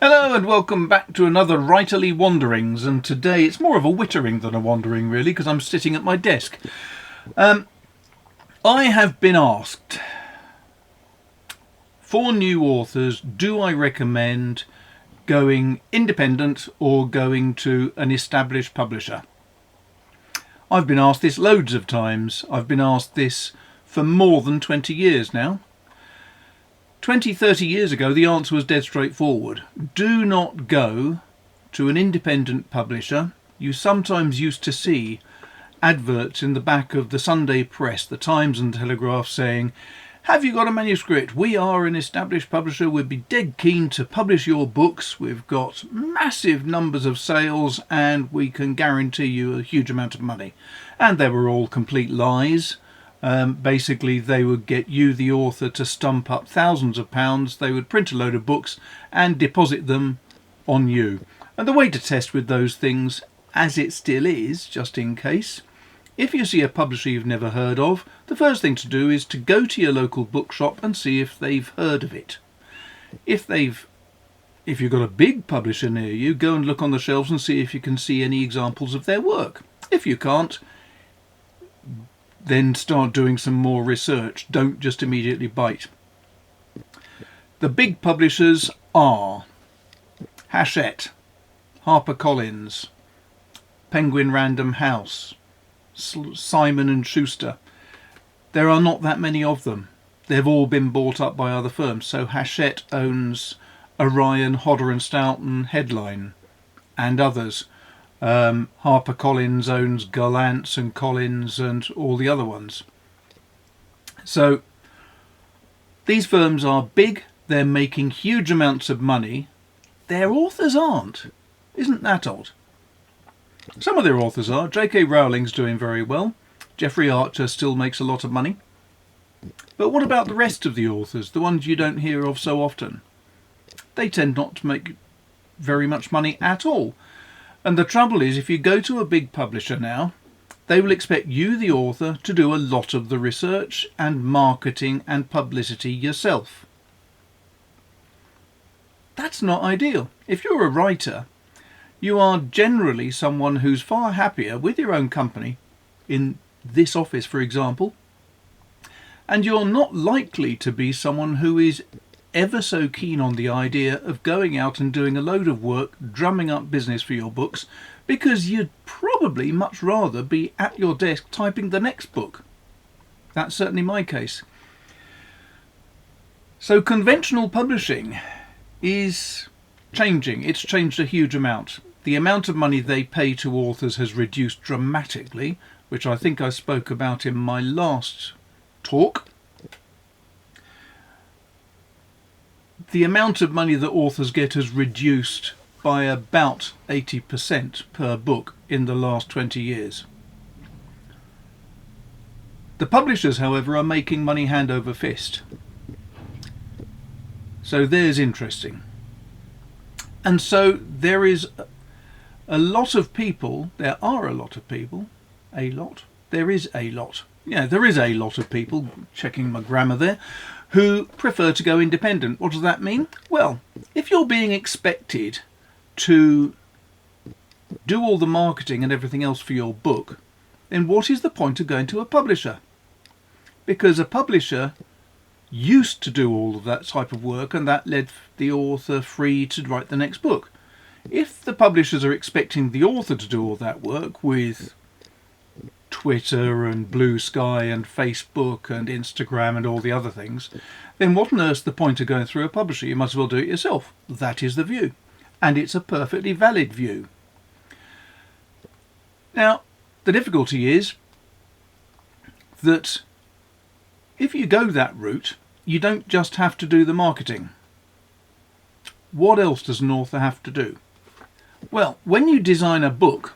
Hello and welcome back to another Writerly Wanderings, and today it's more of a wittering than a wandering really, because I'm sitting at my desk. I have been asked, for new authors, do I recommend going independent or going to an established publisher? I've been asked this loads of times. I've been asked this for more than 20 years now. 20, 30 years ago, the answer was dead straightforward. Do not go to an independent publisher. You sometimes used to see adverts in the back of the Sunday press, the Times and Telegraph, saying, "Have you got a manuscript? We are an established publisher. We'd be dead keen to publish your books. We've got massive numbers of sales and we can guarantee you a huge amount of money." And they were all complete lies. Basically, they would get you, the author, to stump up thousands of pounds. They would print a load of books and deposit them on you. And the way to test with those things, as it still is, just in case, if you see a publisher you've never heard of, the first thing to do is to go to your local bookshop and see if they've heard of it. If you've got a big publisher near you, go and look on the shelves and see if you can see any examples of their work. If you can't, then start doing some more research. Don't just immediately bite. The big publishers are Hachette, HarperCollins, Penguin Random House, Simon & Schuster. There are not that many of them. They've all been bought up by other firms. So Hachette owns Orion, Hodder & Stoughton, Headline and others. HarperCollins owns Gollancz and Collins and all the other ones. So these firms are big, they're making huge amounts of money. Their authors aren't. Isn't that odd? Some of their authors are. J.K. Rowling's doing very well. Jeffrey Archer still makes a lot of money. But what about the rest of the authors, the ones you don't hear of so often? They tend not to make very much money at all. And the trouble is, if you go to a big publisher now, they will expect you, the author, to do a lot of the research and marketing and publicity yourself. That's not ideal. If you're a writer, you are generally someone who's far happier with your own company, in this office for example, and you're not likely to be someone who is ever so keen on the idea of going out and doing a load of work, drumming up business for your books, because you'd probably much rather be at your desk typing the next book. That's certainly my case. So conventional publishing is changing. It's changed a huge amount. The amount of money they pay to authors has reduced dramatically, which I think I spoke about in my last talk. The amount of money that authors get has reduced by about 80% per book in the last 20 years. The publishers, however, are making money hand over fist. So there's interesting. And so there is a lot of people, there are a lot of people, there is a lot of people, checking my grammar there, who prefer to go independent. What does that mean? Well, if you're being expected to do all the marketing and everything else for your book, then what is the point of going to a publisher? Because a publisher used to do all of that type of work, and that led the author free to write the next book. If the publishers are expecting the author to do all that work with Twitter and Blue Sky and Facebook and Instagram and all the other things, then what on earth's the point of going through a publisher? You might as well do it yourself. That is the view. And it's a perfectly valid view. Now, the difficulty is that if you go that route, you don't just have to do the marketing. What else does an author have to do? Well, when you design a book,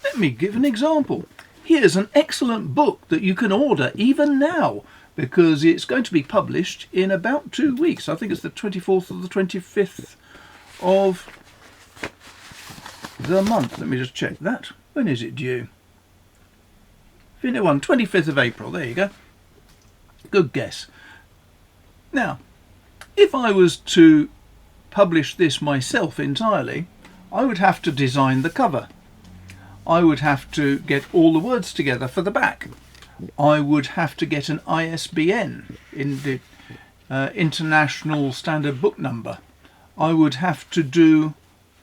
let me give an example. Here's an excellent book that you can order even now, because it's going to be published in about 2 weeks. I think it's the 24th or the 25th of the month. Let me just check that. When is it due? 25th of April. There you go. Good guess. Now, if I was to publish this myself entirely, I would have to design the cover. I would have to get all the words together for the back. I would have to get an ISBN, in the International Standard Book Number. I would have to do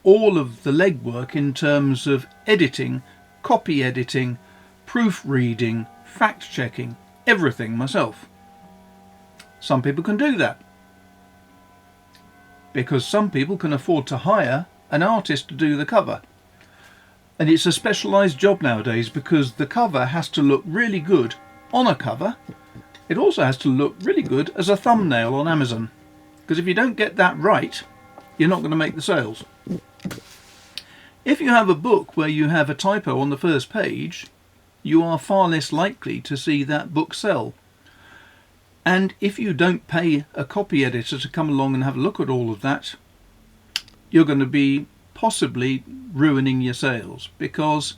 all of the legwork in terms of editing, copy editing, proofreading, fact checking, everything myself. Some people can do that because some people can afford to hire an artist to do the cover. And it's a specialised job nowadays because the cover has to look really good on a cover. It also has to look really good as a thumbnail on Amazon, because if you don't get that right, you're not going to make the sales. If you have a book where you have a typo on the first page, you are far less likely to see that book sell. And if you don't pay a copy editor to come along and have a look at all of that, you're going to be possibly ruining your sales, because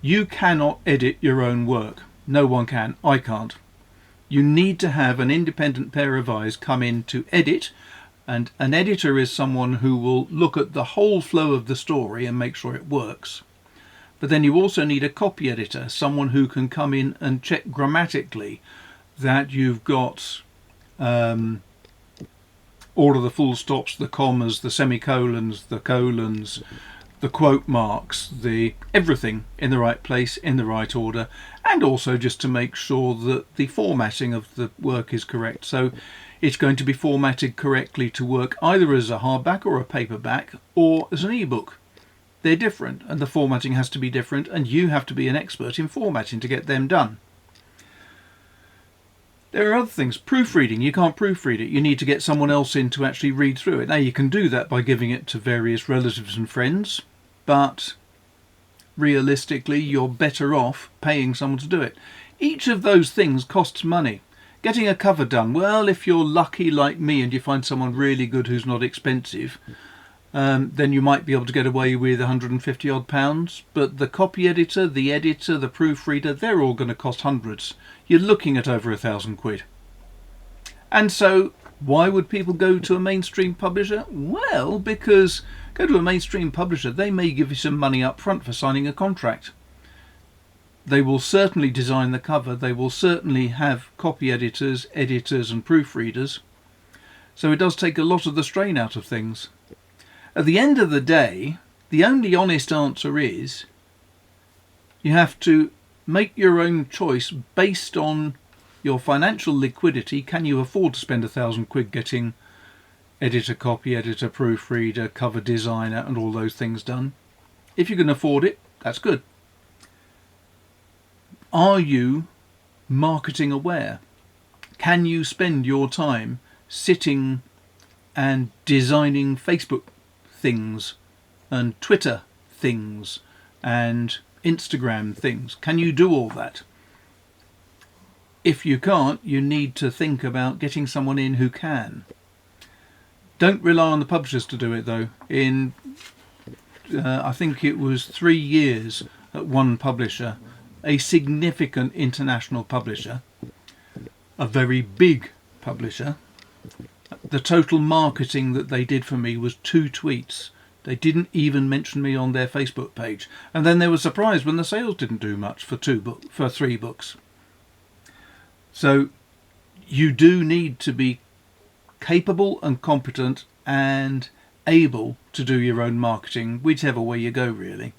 you cannot edit your own work. No one can. I can't. You need to have an independent pair of eyes come in to edit, and an editor is someone who will look at the whole flow of the story and make sure it works. But then you also need a copy editor, someone who can come in and check grammatically that you've got all of the full stops, the commas, the semicolons, the colons, the quote marks, the everything in the right place, in the right order, and also just to make sure that the formatting of the work is correct. So it's going to be formatted correctly to work either as a hardback or a paperback or as an ebook. They're different, and the formatting has to be different, and you have to be an expert in formatting to get them done. There are other things. Proofreading, you can't proofread it. You need to get someone else in to actually read through it. Now, you can do that by giving it to various relatives and friends, but realistically, you're better off paying someone to do it. Each of those things costs money. Getting a cover done, well, if you're lucky like me and you find someone really good who's not expensive, then you might be able to get away with £150 odd, but the copy editor, the proofreader, they're all going to cost hundreds. You're looking at over £1,000. And so why would people go to a mainstream publisher? Well, because go to a mainstream publisher, they may give you some money up front for signing a contract. They will certainly design the cover. They will certainly have copy editors and proofreaders. So it does take a lot of the strain out of things. At the end of the day, the only honest answer is you have to make your own choice based on your financial liquidity. Can you afford to spend £1,000 getting editor, copy editor, proofreader, cover designer and all those things done? If you can afford it, that's good. Are you marketing aware? Can you spend your time sitting and designing Facebook things and Twitter things and Instagram things? Can you do all that? If you can't, you need to think about getting someone in who can. Don't rely on the publishers to do it though. In I think it was 3 years at one publisher, a significant international publisher, a very big publisher, the total marketing that they did for me was 2 tweets. They didn't even mention me on their Facebook page. And then they were surprised when the sales didn't do much for 3 books. So you do need to be capable and competent and able to do your own marketing, whichever way you go, really.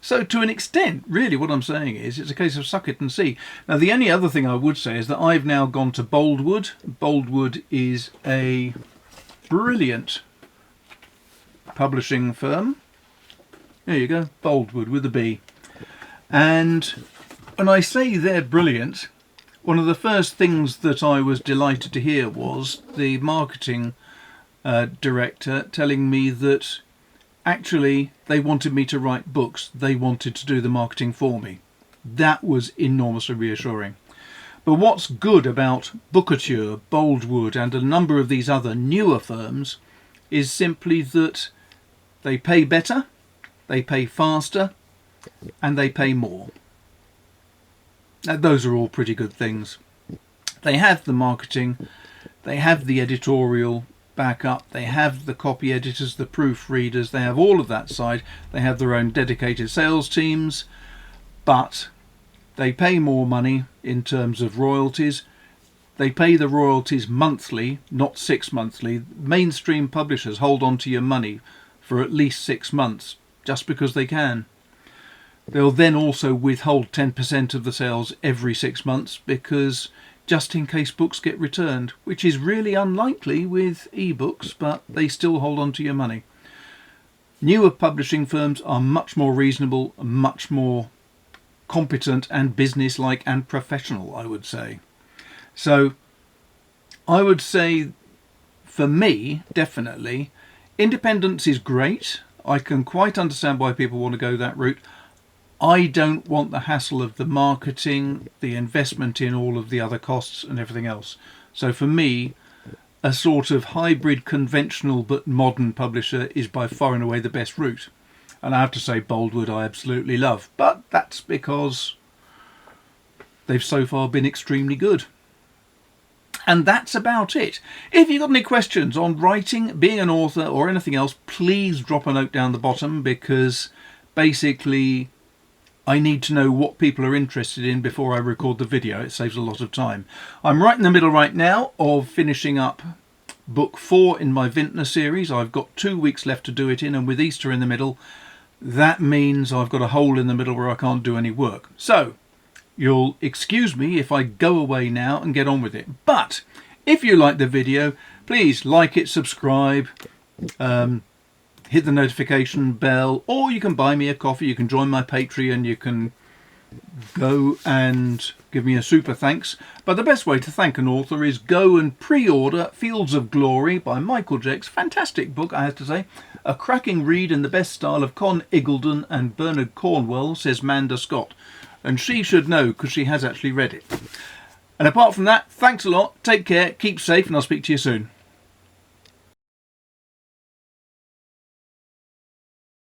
So to an extent, really what I'm saying is it's a case of suck it and see. Now the only other thing I would say is that I've now gone to Boldwood. Boldwood is a brilliant publishing firm. There you go, Boldwood with a B. And when I say they're brilliant, one of the first things that I was delighted to hear was the marketing director telling me that actually they wanted me to write books. They wanted to do the marketing for me. That was enormously reassuring. But what's good about Bookature, Boldwood and a number of these other newer firms is simply that they pay better, they pay faster, and they pay more. Now, those are all pretty good things. They have the marketing, They have the editorial backup, they have the copy editors, the proofreaders, they have all of that side. They have their own dedicated sales teams, but they pay more money in terms of royalties. They pay the royalties monthly, not 6 monthly. Mainstream publishers hold on to your money for at least 6 months just because they can. They'll then also withhold 10% of the sales every 6 months, because just in case books get returned, which is really unlikely with ebooks, but they still hold on to your money. Newer publishing firms are much more reasonable, much more competent and businesslike and professional, I would say. So I would say, for me, definitely, independence is great. I can quite understand why people want to go that route. I don't want the hassle of the marketing, the investment in all of the other costs and everything else. So for me, a sort of hybrid, conventional but modern publisher is by far and away the best route. And I have to say, Boldwood I absolutely love, but that's because they've so far been extremely good. And that's about it. If you've got any questions on writing, being an author, or anything else, please drop a note down the bottom, because basically I need to know what people are interested in before I record the video. It saves a lot of time. I'm right in the middle right now of finishing up book 4 in my Vintner series. I've got 2 weeks left to do it in, and with Easter in the middle, that means I've got a hole in the middle where I can't do any work. So you'll excuse me if I go away now and get on with it. But if you like the video, please like it, subscribe, hit the notification bell, or you can buy me a coffee, you can join my Patreon, you can go and give me a super thanks. But the best way to thank an author is go and pre-order Fields of Glory by Michael Jex. Fantastic book, I have to say. A cracking read in the best style of Con Iggulden and Bernard Cornwell, says Manda Scott. And she should know, because she has actually read it. And apart from that, thanks a lot, take care, keep safe, and I'll speak to you soon.